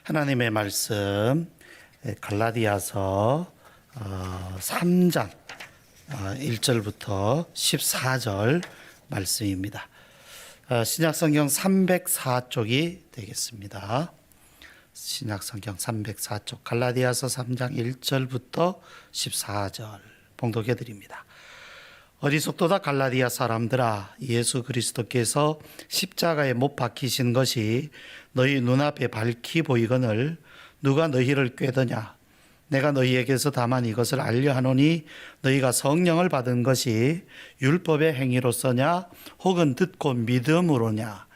하나님의 말씀 갈라디아서 3장 1절부터 14절 말씀입니다. 신약성경 304쪽이 되겠습니다. 신약성경 304쪽 갈라디아서 3장 1절부터 14절 봉독해 드립니다. 어리석도다 갈라디아 사람들아, 예수 그리스도께서 십자가에 못 박히신 것이 너희 눈앞에 밝히 보이거늘 누가 너희를 꾀더냐? 내가 너희에게서 다만 이것을 알려 하노니 너희가 성령을 받은 것이 율법의 행위로서냐 혹은 듣고 믿음으로냐?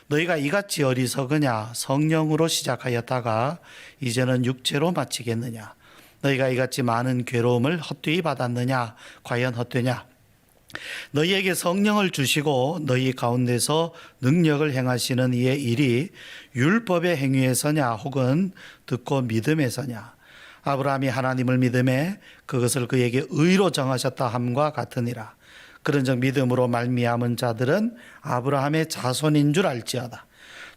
너희가 이같이 어리석으냐? 성령으로 시작하였다가 이제는 육체로 마치겠느냐? 너희가 이같이 많은 괴로움을 헛되이 받았느냐? 과연 헛되냐? 너희에게 성령을 주시고 너희 가운데서 능력을 행하시는 이의 일이 율법의 행위에서냐 혹은 듣고 믿음에서냐? 아브라함이 하나님을 믿음에 그것을 그에게 의로 정하셨다 함과 같으니라. 그런즉 믿음으로 말미암은 자들은 아브라함의 자손인 줄 알지어다.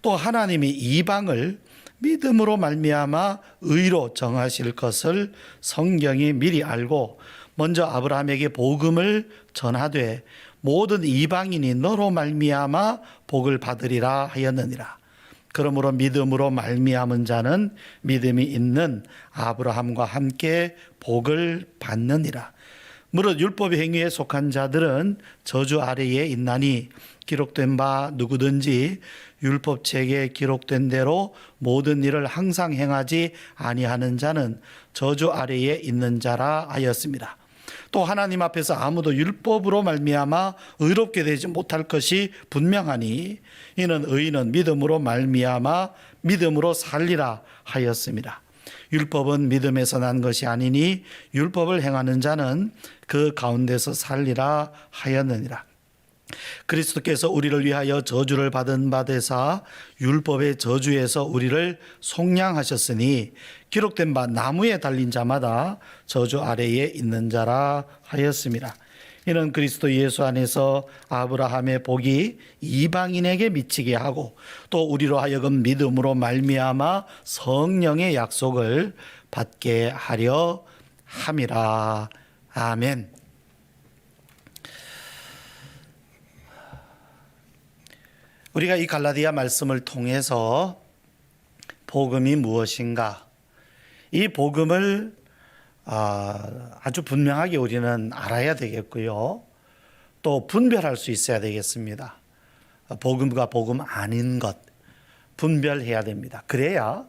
또 하나님이 이방을 믿음으로 말미암아 의로 정하실 것을 성경이 미리 알고 먼저 아브라함에게 복음을 전하되 모든 이방인이 너로 말미암아 복을 받으리라 하였느니라. 그러므로 믿음으로 말미암은 자는 믿음이 있는 아브라함과 함께 복을 받느니라. 무릇 율법의 행위에 속한 자들은 저주 아래에 있나니 기록된 바 누구든지 율법책에 기록된 대로 모든 일을 항상 행하지 아니하는 자는 저주 아래에 있는 자라 하였습니다. 또 하나님 앞에서 아무도 율법으로 말미암아 의롭게 되지 못할 것이 분명하니 이는 의인은 믿음으로 말미암아 믿음으로 살리라 하였습니다. 율법은 믿음에서 난 것이 아니니 율법을 행하는 자는 그 가운데서 살리라 하였느니라. 그리스도께서 우리를 위하여 저주를 받은 바 되사 율법의 저주에서 우리를 속량하셨으니 기록된 바 나무에 달린 자마다 저주 아래에 있는 자라 하였습니다. 이는 그리스도 예수 안에서 아브라함의 복이 이방인에게 미치게 하고 또 우리로 하여금 믿음으로 말미암아 성령의 약속을 받게 하려 함이라. 아멘. 우리가 이 갈라디아 말씀을 통해서 복음이 무엇인가, 이 복음을 아주 분명하게 우리는 알아야 되겠고요. 또 분별할 수 있어야 되겠습니다. 복음과 복음 아닌 것 분별해야 됩니다. 그래야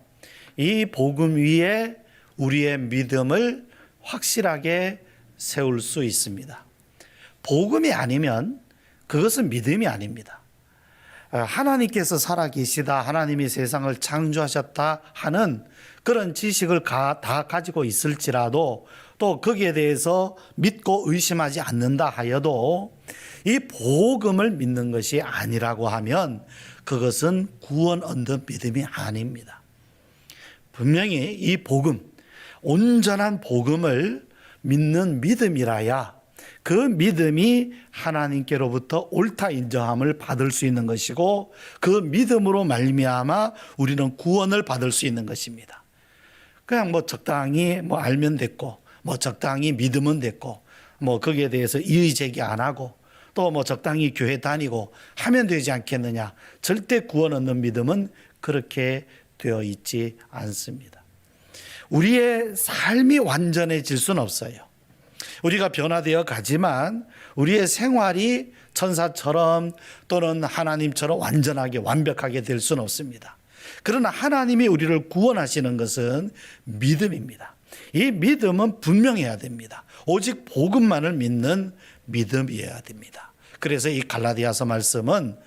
이 복음 위에 우리의 믿음을 확실하게 세울 수 있습니다. 복음이 아니면 그것은 믿음이 아닙니다. 하나님께서 살아계시다, 하나님이 세상을 창조하셨다 하는 그런 지식을 다 가지고 있을지라도 또 거기에 대해서 믿고 의심하지 않는다 하여도 이 복음을 믿는 것이 아니라고 하면 그것은 구원 얻는 믿음이 아닙니다. 분명히 이 복음, 온전한 복음을 믿는 믿음이라야 그 믿음이 하나님께로부터 옳다 인정함을 받을 수 있는 것이고 그 믿음으로 말미암아 우리는 구원을 받을 수 있는 것입니다. 그냥 적당히 알면 됐고 적당히 믿으면 됐고 거기에 대해서 이의 제기 안 하고 또 적당히 교회 다니고 하면 되지 않겠느냐. 절대 구원 얻는 믿음은 그렇게 되어 있지 않습니다. 우리의 삶이 완전해질 수는 없어요. 우리가 변화되어 가지만 우리의 생활이 천사처럼 또는 하나님처럼 완전하게 완벽하게 될 수는 없습니다. 그러나 하나님이 우리를 구원하시는 것은 믿음입니다. 이 믿음은 분명해야 됩니다. 오직 복음만을 믿는 믿음이어야 됩니다. 그래서 이 갈라디아서 말씀은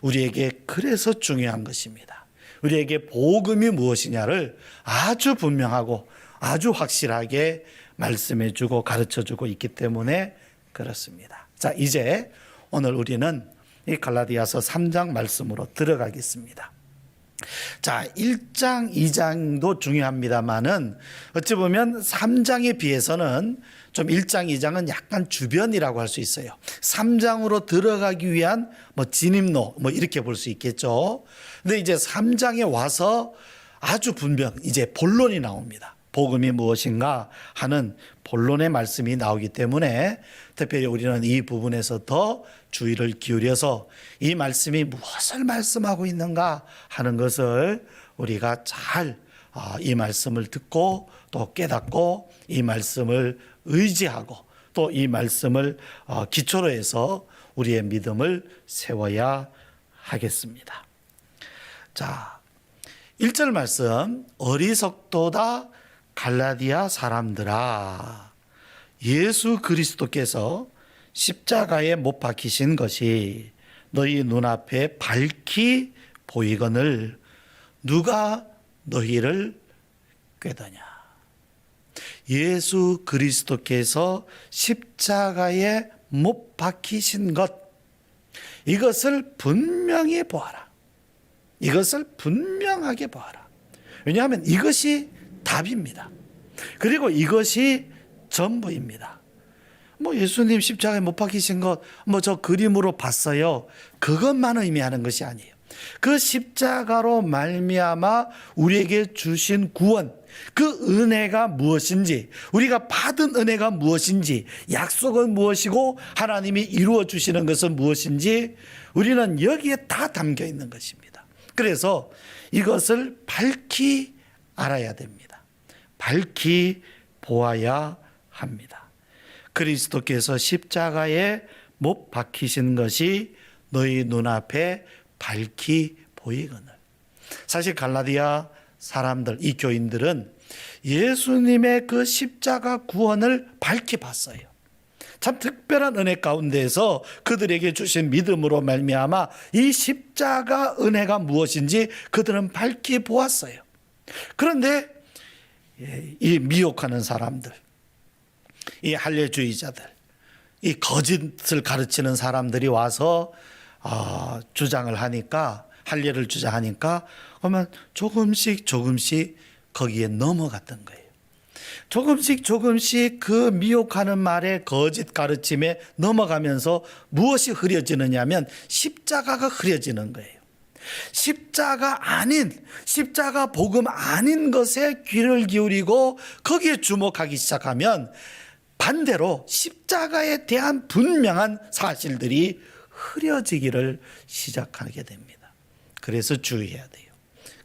우리에게 그래서 중요한 것입니다. 우리에게 복음이 무엇이냐를 아주 분명하고 아주 확실하게 말씀해 주고 가르쳐 주고 있기 때문에 그렇습니다. 자, 이제 오늘 우리는 이 갈라디아서 3장 말씀으로 들어가겠습니다. 자, 1장, 2장도 중요합니다만은 어찌 보면 3장에 비해서는 좀 1장, 2장은 약간 주변이라고 할 수 있어요. 3장으로 들어가기 위한 진입로 이렇게 볼 수 있겠죠. 근데 이제 3장에 와서 아주 분명 이제 본론이 나옵니다. 복음이 무엇인가 하는 본론의 말씀이 나오기 때문에 특별히 우리는 이 부분에서 더 주의를 기울여서 이 말씀이 무엇을 말씀하고 있는가 하는 것을 우리가 잘 이 말씀을 듣고 또 깨닫고 이 말씀을 의지하고 또 이 말씀을 기초로 해서 우리의 믿음을 세워야 하겠습니다. 자, 1절 말씀, 어리석도다 갈라디아 사람들아, 예수 그리스도께서 십자가에 못 박히신 것이 너희 눈앞에 밝히 보이거늘 누가 너희를 꾀더냐. 예수 그리스도께서 십자가에 못 박히신 것, 이것을 분명히 보아라. 이것을 분명하게 보아라. 왜냐하면 이것이 답입니다. 그리고 이것이 전부입니다. 예수님 십자가에 못 박히신 것, 저 그림으로 봤어요. 그것만 의미하는 것이 아니에요. 그 십자가로 말미암아 우리에게 주신 구원, 그 은혜가 무엇인지, 우리가 받은 은혜가 무엇인지, 약속은 무엇이고 하나님이 이루어 주시는 것은 무엇인지 우리는 여기에 다 담겨 있는 것입니다. 그래서 이것을 밝히 알아야 됩니다. 밝히 보아야 합니다. 그리스도께서 십자가에 못 박히신 것이 너희 눈앞에 밝히 보이거늘. 사실 갈라디아 사람들, 이 교인들은 예수님의 그 십자가 구원을 밝히 봤어요. 참 특별한 은혜 가운데에서 그들에게 주신 믿음으로 말미암아 이 십자가 은혜가 무엇인지 그들은 밝히 보았어요. 그런데 이 미혹하는 사람들, 이 할례주의자들, 이 거짓을 가르치는 사람들이 와서 주장을 하니까, 할례를 주장하니까 그러면 조금씩 거기에 넘어갔던 거예요. 조금씩 그 미혹하는 말에, 거짓 가르침에 넘어가면서 무엇이 흐려지느냐면 십자가가 흐려지는 거예요. 십자가 복음 아닌 것에 귀를 기울이고 거기에 주목하기 시작하면 반대로 십자가에 대한 분명한 사실들이 흐려지기를 시작하게 됩니다. 그래서 주의해야 돼요.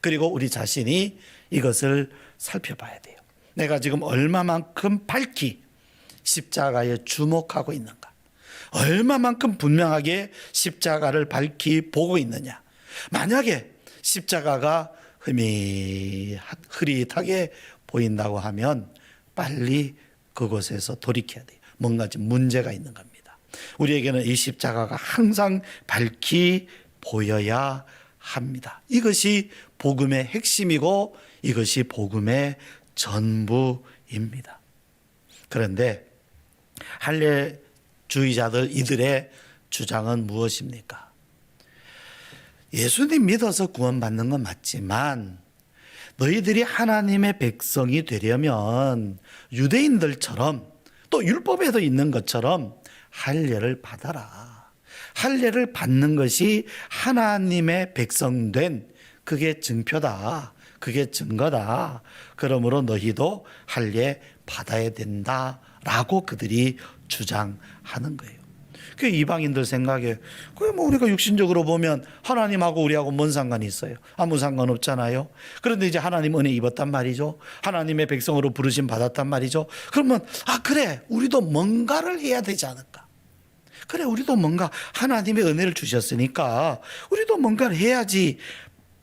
그리고 우리 자신이 이것을 살펴봐야 돼요. 내가 지금 얼마만큼 밝히 십자가에 주목하고 있는가, 얼마만큼 분명하게 십자가를 밝히 보고 있느냐. 만약에 십자가가 흐릿하게 보인다고 하면 빨리 그곳에서 돌이켜야 돼요. 뭔가 좀 문제가 있는 겁니다. 우리에게는 이 십자가가 항상 밝히 보여야 합니다. 이것이 복음의 핵심이고 이것이 복음의 전부입니다. 그런데 할례주의자들, 이들의 주장은 무엇입니까? 예수님 믿어서 구원받는 건 맞지만 너희들이 하나님의 백성이 되려면 유대인들처럼 또 율법에도 있는 것처럼 할례를 받아라. 할례를 받는 것이 하나님의 백성된 그게 증표다. 그게 증거다. 그러므로 너희도 할례 받아야 된다라고 그들이 주장하는 거예요. 그 이방인들 생각에 우리가 육신적으로 보면 하나님하고 우리하고 뭔 상관이 있어요? 아무 상관 없잖아요. 그런데 이제 하나님 은혜 입었단 말이죠. 하나님의 백성으로 부르심 받았단 말이죠. 그러면 그래, 우리도 뭔가를 해야 되지 않을까? 그래, 우리도 뭔가 하나님의 은혜를 주셨으니까 우리도 뭔가를 해야지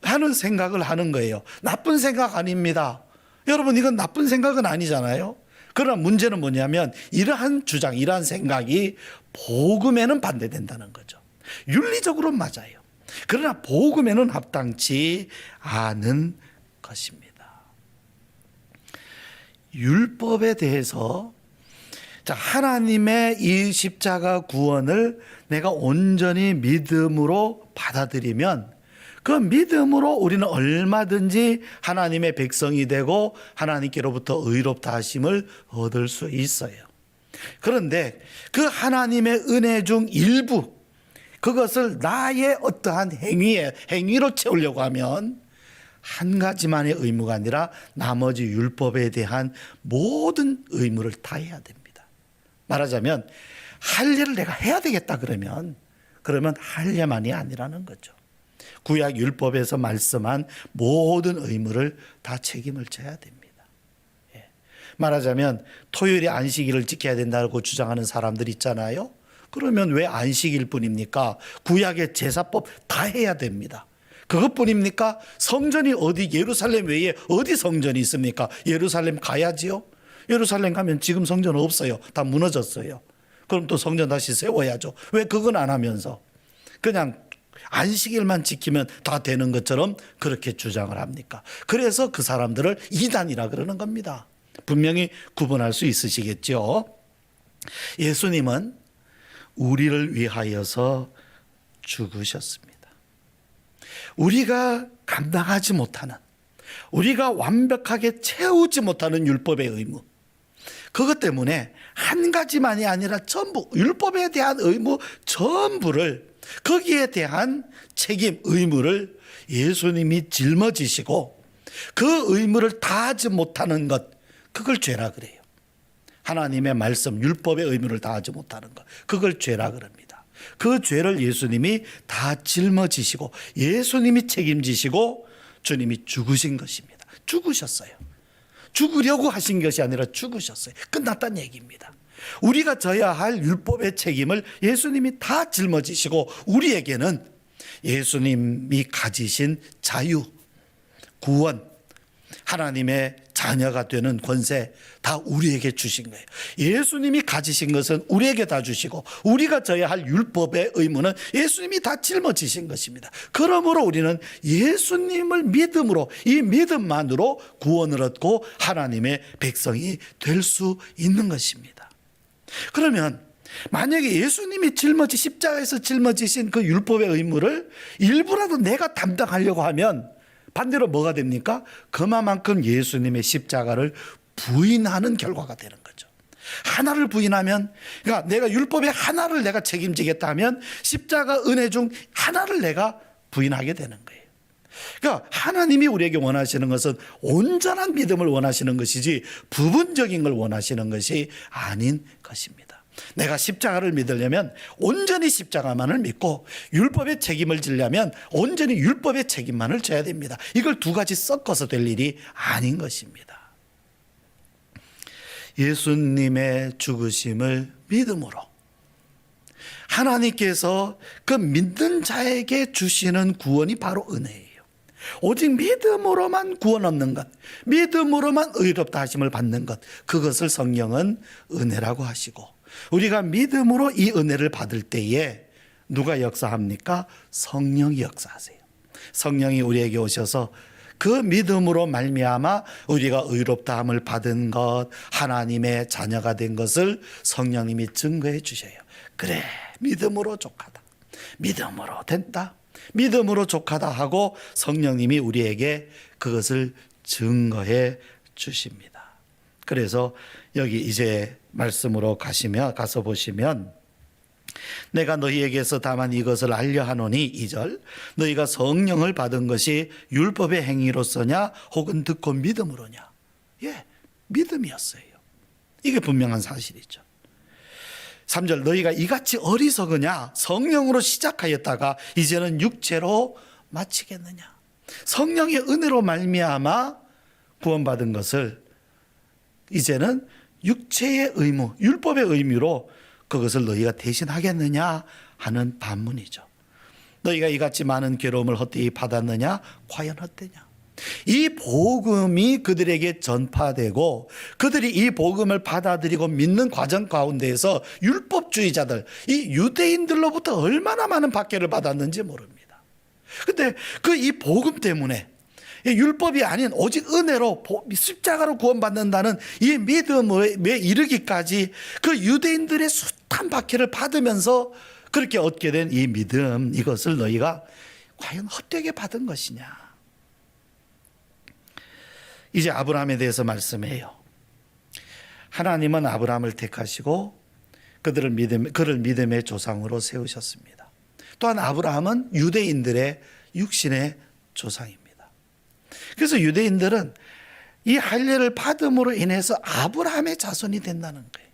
하는 생각을 하는 거예요. 나쁜 생각 아닙니다. 여러분, 이건 나쁜 생각은 아니잖아요. 그러나 문제는 뭐냐면 이러한 주장, 이러한 생각이 복음에는 반대된다는 거죠. 윤리적으로 맞아요. 그러나 복음에는 합당치 않은 것입니다. 율법에 대해서 하나님의 이 십자가 구원을 내가 온전히 믿음으로 받아들이면 그 믿음으로 우리는 얼마든지 하나님의 백성이 되고 하나님께로부터 의롭다 하심을 얻을 수 있어요. 그런데 그 하나님의 은혜 중 일부, 그것을 나의 어떠한 행위로 채우려고 하면 한 가지만의 의무가 아니라 나머지 율법에 대한 모든 의무를 다 해야 됩니다. 말하자면 할 일을 내가 해야 되겠다 그러면 할 일만이 아니라는 거죠. 구약 율법에서 말씀한 모든 의무를 다 책임을 져야 됩니다. 말하자면 토요일에 안식일을 지켜야 된다고 주장하는 사람들 있잖아요. 그러면 왜 안식일 뿐입니까? 구약의 제사법 다 해야 됩니다. 그것뿐입니까? 성전이 어디 예루살렘 외에 어디 성전이 있습니까? 예루살렘 가야지요. 예루살렘 가면 지금 성전 없어요. 다 무너졌어요. 그럼 또 성전 다시 세워야죠. 왜 그건 안 하면서 그냥 안식일만 지키면 다 되는 것처럼 그렇게 주장을 합니까? 그래서 그 사람들을 이단이라 그러는 겁니다. 분명히 구분할 수 있으시겠죠. 예수님은 우리를 위하여서 죽으셨습니다. 우리가 감당하지 못하는, 우리가 완벽하게 채우지 못하는 율법의 의무, 그것 때문에 한 가지만이 아니라 전부 율법에 대한 의무 전부를, 거기에 대한 책임 의무를 예수님이 짊어지시고 그 의무를 다하지 못하는 것, 그걸 죄라 그래요. 하나님의 말씀 율법의 의무를 다하지 못하는 것, 그걸 죄라 그럽니다. 그 죄를 예수님이 다 짊어지시고 예수님이 책임지시고 주님이 죽으신 것입니다. 죽으셨어요. 죽으려고 하신 것이 아니라 죽으셨어요. 끝났다는 얘기입니다. 우리가 져야 할 율법의 책임을 예수님이 다 짊어지시고 우리에게는 예수님이 가지신 자유, 구원, 하나님의 자녀가 되는 권세 다 우리에게 주신 거예요. 예수님이 가지신 것은 우리에게 다 주시고 우리가 져야 할 율법의 의무는 예수님이 다 짊어지신 것입니다. 그러므로 우리는 예수님을 믿음으로, 이 믿음만으로 구원을 얻고 하나님의 백성이 될 수 있는 것입니다. 그러면 만약에 예수님이 십자가에서 짊어지신 그 율법의 의무를 일부라도 내가 담당하려고 하면 반대로 뭐가 됩니까? 그만큼 예수님의 십자가를 부인하는 결과가 되는 거죠. 하나를 부인하면, 그러니까 내가 율법의 하나를 내가 책임지겠다 하면 십자가 은혜 중 하나를 내가 부인하게 되는 거예요. 그러니까 하나님이 우리에게 원하시는 것은 온전한 믿음을 원하시는 것이지 부분적인 걸 원하시는 것이 아닌 것입니다. 내가 십자가를 믿으려면 온전히 십자가만을 믿고 율법의 책임을 지려면 온전히 율법의 책임만을 져야 됩니다. 이걸 두 가지 섞어서 될 일이 아닌 것입니다. 예수님의 죽으심을 믿음으로 하나님께서 그 믿는 자에게 주시는 구원이 바로 은혜예요. 오직 믿음으로만 구원 얻는 것, 믿음으로만 의롭다 하심을 받는 것, 그것을 성경은 은혜라고 하시고 우리가 믿음으로 이 은혜를 받을 때에 누가 역사합니까? 성령이 역사하세요. 성령이 우리에게 오셔서 그 믿음으로 말미암아 우리가 의롭다함을 받은 것, 하나님의 자녀가 된 것을 성령님이 증거해 주셔요. 그래, 믿음으로 족하다, 믿음으로 된다, 믿음으로 족하다 하고 성령님이 우리에게 그것을 증거해 주십니다. 그래서 여기 이제 말씀으로 가서 보시면 내가 너희에게서 다만 이것을 알려 하노니 2절 너희가 성령을 받은 것이 율법의 행위로서냐 혹은 듣고 믿음으로냐. 예, 믿음이었어요. 이게 분명한 사실이죠. 3절 너희가 이같이 어리석으냐 성령으로 시작하였다가 이제는 육체로 마치겠느냐. 성령의 은혜로 말미암아 구원받은 것을 이제는 육체의 의무, 율법의 의무로 그것을 너희가 대신하겠느냐 하는 반문이죠. 너희가 이같이 많은 괴로움을 헛되이 받았느냐? 과연 헛되냐? 이 복음이 그들에게 전파되고 그들이 이 복음을 받아들이고 믿는 과정 가운데에서 율법주의자들, 이 유대인들로부터 얼마나 많은 박해를 받았는지 모릅니다. 그런데 그 이 복음 때문에 율법이 아닌 오직 은혜로 십자가로 구원받는다는 이 믿음에 이르기까지 그 유대인들의 숱한 박해를 받으면서 그렇게 얻게 된 이 믿음, 이것을 너희가 과연 헛되게 받은 것이냐. 이제 아브라함에 대해서 말씀해요. 하나님은 아브라함을 택하시고 그를 믿음의 조상으로 세우셨습니다. 또한 아브라함은 유대인들의 육신의 조상입니다. 그래서 유대인들은 이 할례를 받음으로 인해서 아브라함의 자손이 된다는 거예요.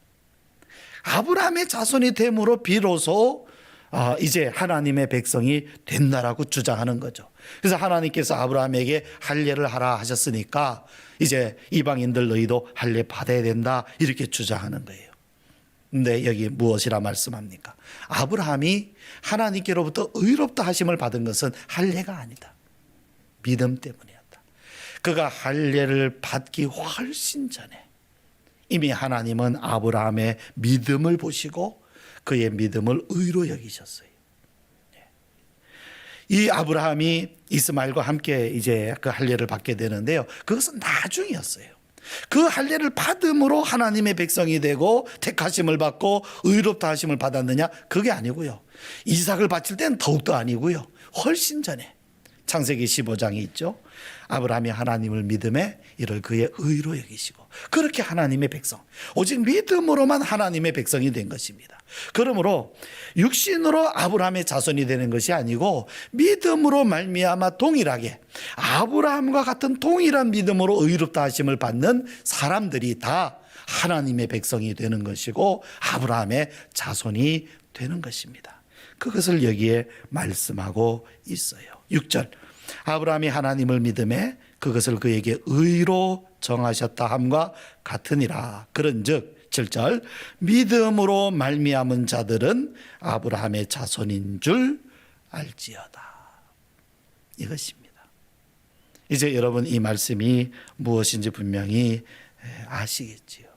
아브라함의 자손이 됨으로 비로소 이제 하나님의 백성이 된다라고 주장하는 거죠. 그래서 하나님께서 아브라함에게 할례를 하라 하셨으니까 이제 이방인들 너희도 할례 받아야 된다 이렇게 주장하는 거예요. 근데 여기 무엇이라 말씀합니까? 아브라함이 하나님께로부터 의롭다 하심을 받은 것은 할례가 아니다. 믿음 때문이었다. 그가 할례를 받기 훨씬 전에 이미 하나님은 아브라함의 믿음을 보시고 그의 믿음을 의로 여기셨어요. 이 아브라함이 이스마엘과 함께 이제 그 할례를 받게 되는데요. 그것은 나중이었어요. 그 할례를 받음으로 하나님의 백성이 되고 택하심을 받고 의롭다 하심을 받았느냐? 그게 아니고요. 이삭을 바칠 때는 더욱더 아니고요. 훨씬 전에 창세기 15장이 있죠. 아브라함이 하나님을 믿음에 이를 그의 의로 여기시고 그렇게 하나님의 백성, 오직 믿음으로만 하나님의 백성이 된 것입니다. 그러므로 육신으로 아브라함의 자손이 되는 것이 아니고 믿음으로 말미암아 동일하게 아브라함과 같은 동일한 믿음으로 의롭다 하심을 받는 사람들이 다 하나님의 백성이 되는 것이고 아브라함의 자손이 되는 것입니다. 그것을 여기에 말씀하고 있어요. 6절 아브라함이 하나님을 믿음에 그것을 그에게 의로 정하셨다 함과 같으니라. 그런즉 7절 믿음으로 말미암은 자들은 아브라함의 자손인 줄 알지어다. 이것입니다. 이제 여러분 이 말씀이 무엇인지 분명히 아시겠지요.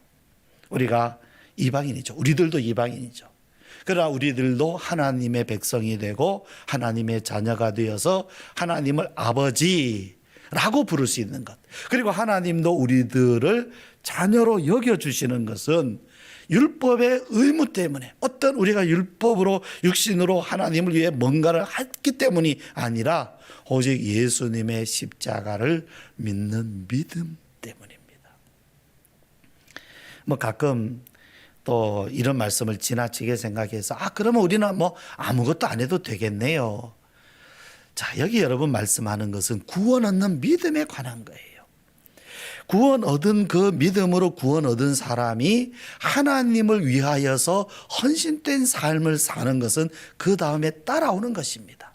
우리가 이방인이죠. 우리들도 이방인이죠. 그러나 우리들도 하나님의 백성이 되고 하나님의 자녀가 되어서 하나님을 아버지라고 부를 수 있는 것, 그리고 하나님도 우리들을 자녀로 여겨주시는 것은 율법의 의무 때문에, 어떤 우리가 율법으로 육신으로 하나님을 위해 뭔가를 했기 때문이 아니라 오직 예수님의 십자가를 믿는 믿음 때문입니다. 가끔 또 이런 말씀을 지나치게 생각해서 그러면 우리는 아무것도 안 해도 되겠네요. 자, 여기 여러분 말씀하는 것은 구원 얻는 믿음에 관한 거예요. 구원 얻은 그 믿음으로 구원 얻은 사람이 하나님을 위하여서 헌신된 삶을 사는 것은 그 다음에 따라오는 것입니다.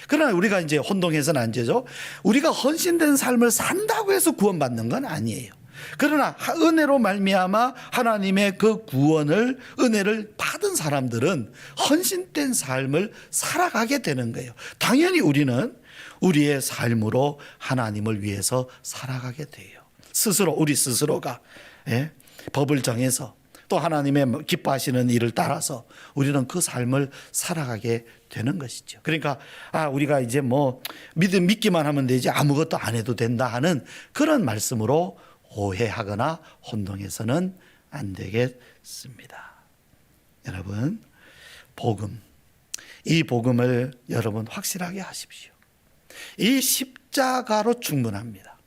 그러나 우리가 이제 혼동해서는 안 되죠. 우리가 헌신된 삶을 산다고 해서 구원받는 건 아니에요. 그러나 은혜로 말미암아 하나님의 그 구원을, 은혜를 받은 사람들은 헌신된 삶을 살아가게 되는 거예요. 당연히 우리는 우리의 삶으로 하나님을 위해서 살아가게 돼요. 스스로, 우리 스스로가 법을 정해서 또 하나님의 기뻐하시는 일을 따라서 우리는 그 삶을 살아가게 되는 것이죠. 그러니까 우리가 이제 믿기만 하면 되지 아무것도 안 해도 된다 하는 그런 말씀으로 오해하거나 혼동해서는 안 되겠습니다. 여러분, 복음, 이 복음을 여러분 확실하게 하십시오. 이 십자가로 충분합니다.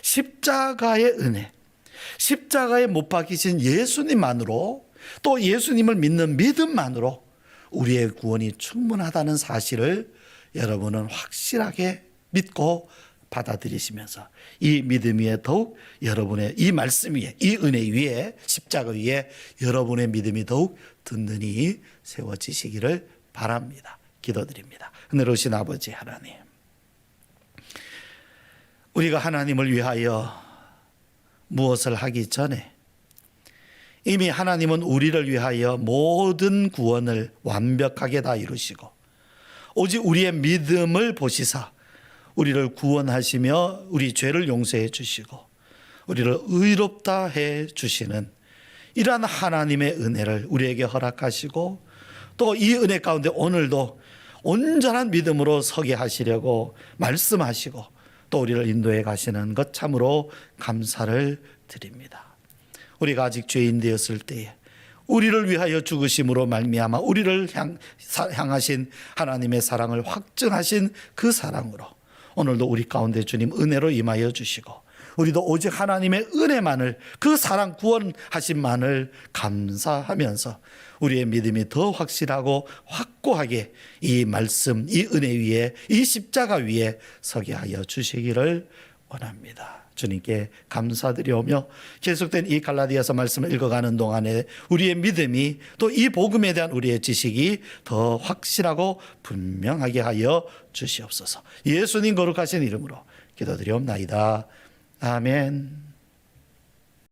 십자가의 은혜, 십자가에 못 박히신 예수님만으로, 또 예수님을 믿는 믿음만으로 우리의 구원이 충분하다는 사실을 여러분은 확실하게 믿고 받아들이시면서 이 믿음 위에 더욱 여러분의 이 말씀 위에, 이 은혜 위에, 십자가 위에 여러분의 믿음이 더욱 든든히 세워지시기를 바랍니다. 기도드립니다. 은혜로우신 아버지 하나님, 우리가 하나님을 위하여 무엇을 하기 전에 이미 하나님은 우리를 위하여 모든 구원을 완벽하게 다 이루시고 오직 우리의 믿음을 보시사 우리를 구원하시며 우리 죄를 용서해 주시고 우리를 의롭다 해 주시는 이러한 하나님의 은혜를 우리에게 허락하시고 또 이 은혜 가운데 오늘도 온전한 믿음으로 서게 하시려고 말씀하시고 또 우리를 인도해 가시는 것 참으로 감사를 드립니다. 우리가 아직 죄인 되었을 때에 우리를 위하여 죽으심으로 말미암아 우리를 향하신 하나님의 사랑을 확증하신 그 사랑으로 오늘도 우리 가운데 주님 은혜로 임하여 주시고 우리도 오직 하나님의 은혜만을, 그 사랑 구원하심만을 감사하면서 우리의 믿음이 더 확실하고 확고하게 이 말씀, 이 은혜 위에, 이 십자가 위에 서게 하여 주시기를 원합니다. 주님께 감사드리오며 계속된 이 갈라디아서 말씀을 읽어가는 동안에 우리의 믿음이 또 이 복음에 대한 우리의 지식이 더 확실하고 분명하게 하여 주시옵소서. 예수님 거룩하신 이름으로 기도드리옵나이다. 아멘.